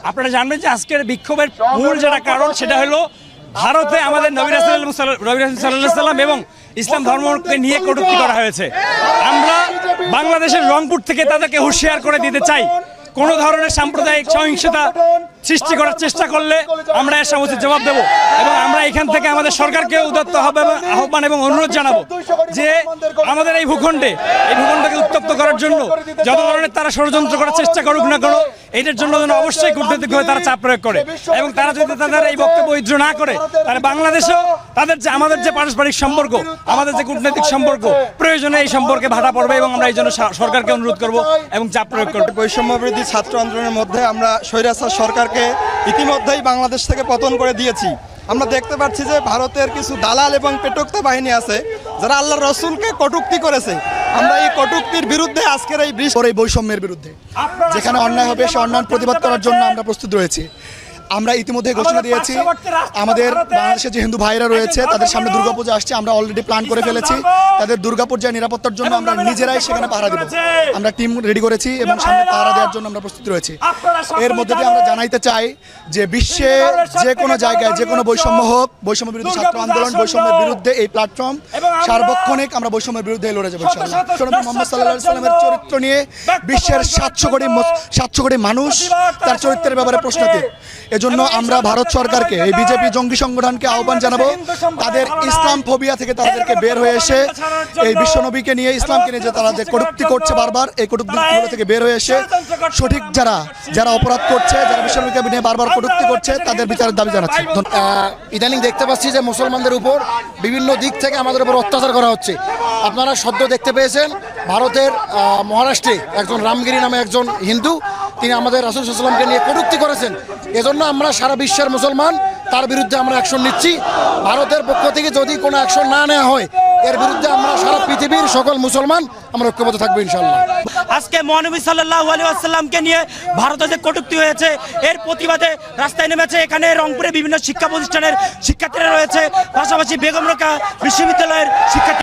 আপনারা জানবেন যে আজকের বিক্ষোভের মূল যেটা কারণ সেটা হলো ভারতে আমাদের নবী রাসূল সাল্লাল্লাহু আলাইহি সাল্লাম এবং ইসলাম ধর্মকে নিয়ে কটূক্তি করা হয়েছে। আমরা বাংলাদেশের রংপুর থেকে তাদেরকে হুঁশিয়ার করে দিতে চাই, কোনো ধরনের সাম্প্রদায়িক সহিংসতা সৃষ্টি করার চেষ্টা করলে আমরা এর সমস্ত জবাব দেব। এবং আমরা এখান থেকে আমাদের সরকারকে উদাত্ত আহ্বান এবং অনুরোধ জানাবো যে আমাদের এই ভূখণ্ডকে উত্তপ্ত করার জন্য যত ধরনের তারা ষড়যন্ত্র করার চেষ্টা করুক না কেন, এটার জন্য যেন অবশ্যই কূটনৈতিকভাবে তারা চাপ প্রয়োগ করে। এবং তারা যদি তাদের এই বক্তব্য উইথড্র না করে, তাহলে বাংলাদেশেও তাদের যে আমাদের যে পারস্পরিক সম্পর্ক, আমাদের যে কূটনৈতিক সম্পর্ক, প্রয়োজনে এই সম্পর্কে বাধা পড়বে। এবং আমরা এই জন্য সরকারকে অনুরোধ করব এবং চাপ প্রয়োগ করব। বৈষম্য বিরোধী ছাত্র আন্দোলনের মধ্যে আমরা স্বৈরাচার সরকারকে ইতিমধ্যেই বাংলাদেশ থেকে পতন করে দিয়েছি। আমরা দেখতে পাচ্ছি যে ভারতের কিছু দালাল এবং পেটোক্তা বাহিনী আছে যারা আল্লাহর রসুলকে কটূক্তি করেছে। আমরা এই কটূক্তির বিরুদ্ধে আজকের এই বৈষম্যের বিরুদ্ধে যেখানে অন্যায় হবে সে অন্যায় প্রতিবাদ করার জন্য আমরা প্রস্তুত রয়েছি। আমরা ইতিমধ্যে ঘোষণা দিয়েছি আমাদের বাংলাদেশের যে হিন্দু ভাইরা রয়েছে তাদের সামনে দুর্গাপূজা আসছে, আমরা অলরেডি প্ল্যান করে ফেলেছি। তাদের দুর্গাপূজার নিরাপত্তার জন্য আমরা নিজেরাই সেখানে পাহারা দেব। আমরা টিম রেডি করেছি এবং সামনে পাহারা দেওয়ার জন্য আমরা প্রস্তুত রয়েছি। এর মধ্যে দিয়ে আমরা জানাইতে চাই যে বিশ্বে যে কোনো জায়গায় যে কোনো বৈষম্য হোক, বৈষম্য বিরোধী ছাত্র আন্দোলন বৈষম্যের বিরুদ্ধে এই প্ল্যাটফর্ম সার্বক্ষণিক আমরা বৈষম্যের বিরুদ্ধে লড়ে যাবো ইনশাআল্লাহ। মুহাম্মদ সাল্লাল্লাহু আলাইহি সাল্লামের চরিত্র নিয়ে বিশ্বের 700 কোটি মানুষ তার চরিত্রের ব্যাপারে প্রশ্নবিদ্ধ। এজন্য আমরা ভারত সরকারকে, এই বিজেপি জঙ্গি সংগঠনকে আহ্বান জানাবো তাদের ইসলাম ফোবিয়া থেকে তাদেরকে বের হয়ে এসে এই বিশ্বনবীকে নিয়ে, ইসলামকে নিয়ে যে তারা যে কটূক্তি করছে বারবার, এই কটূক্তিগুলো থেকে বের হয়ে এসে সঠিক যারা অপরাধ করছে, যারা বিশ্বনবীকে নিয়ে বারবার কটূক্তি করছে তাদের বিচারের দাবি জানাচ্ছি। ইদানিং দেখতে পাচ্ছি যে মুসলমানদের উপর বিভিন্ন দিক থেকে আমাদের উপর অত্যাচার করা হচ্ছে। আপনারা সদ্য দেখতে পেয়েছেন ভারতের মহারাষ্ট্রে একজন রামগিরি নামে একজন হিন্দু, তিনি আমাদের রাসূল সাল্লাল্লাহু আলাইহি ওয়াসাল্লামকে নিয়ে কটূক্তি করেছেন। এজন্য আমরা সারা বিশ্বের মুসলমান তার বিরুদ্ধে আমরা অ্যাকশন নিচ্ছি। ভারতের পক্ষ থেকে যদি কোনো অ্যাকশন না নেওয়া হয়, এর বিরুদ্ধে আমরা সারা পৃথিবীর সকল মুসলমান আমরা ঐক্যবদ্ধ থাকবো ইনশাআল্লাহ। আজকে মহানবী সাল্লাল্লাহু আলাইহি ওয়াসাল্লামকে নিয়ে ভারতে যে কটূক্তি হয়েছে, এর প্রতিবাদে রাস্তায় নেমেছে এখানে রংপুরে বিভিন্ন শিক্ষা প্রতিষ্ঠানের শিক্ষার্থীরা রয়েছে, পাশাপাশি বেগম রোকেয়া বিশ্ববিদ্যালয়ের শিক্ষার্থী।